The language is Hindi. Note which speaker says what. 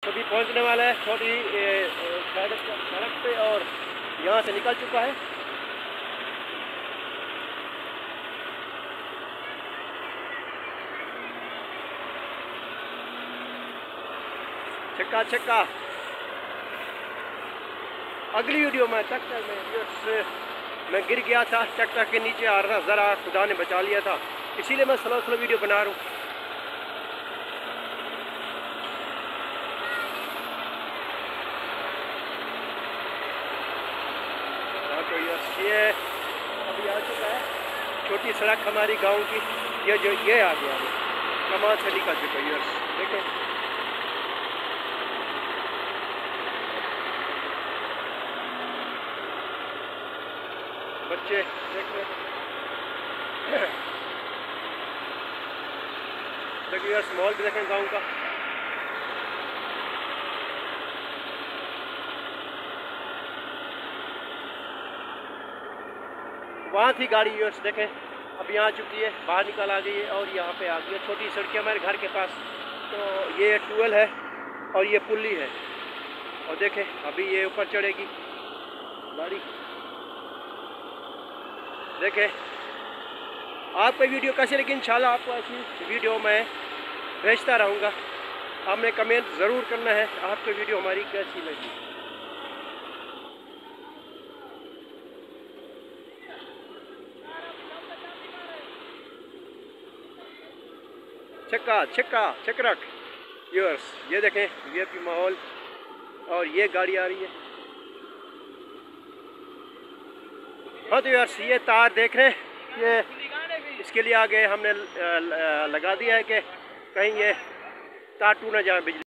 Speaker 1: अभी पहुंचने वाला है छोटी सड़क पे और यहाँ से निकल चुका है। छक्का छक्का। अगली वीडियो में ट्रैक्टर में मैं गिर गया था, ट्रैक्टर के नीचे आ रहा था, ज़रा खुदा ने बचा लिया था, इसीलिए मैं स्लो स्लो वीडियो बना रहा हूँ। तो ये अभी आ चुका है छोटी सड़क हमारी गांव की। ये आ गया कमान से निकल चुका है। देखो बच्चे देख रहे देखिए यार, माहौल भी देखें गांव का। वहाँ थी गाड़ी यूर्स देखें, अब यहाँ आ चुकी है, बाहर निकल आ गई है और यहाँ पे आ गई है। छोटी सड़क है हमारे घर के पास, तो ये ट्यूबवेल है और ये पुली है। और देखें अभी ये ऊपर चढ़ेगी गाड़ी। देखें आपको वीडियो कैसी लगी, इंशाल्लाह आपको ऐसी वीडियो मैं भेजता रहूँगा। आपने कमेंट ज़रूर करना है आपको वीडियो हमारी कैसी लगी। छक्का छक्का छकरक यूर्स, ये देखें वीआईपी माहौल और ये गाड़ी आ रही है। हाँ तो यार ये तार देख रहे हैं, ये इसके लिए आगे हमने लगा दिया है कि कहीं ये तार टूट ना जाए बिजली।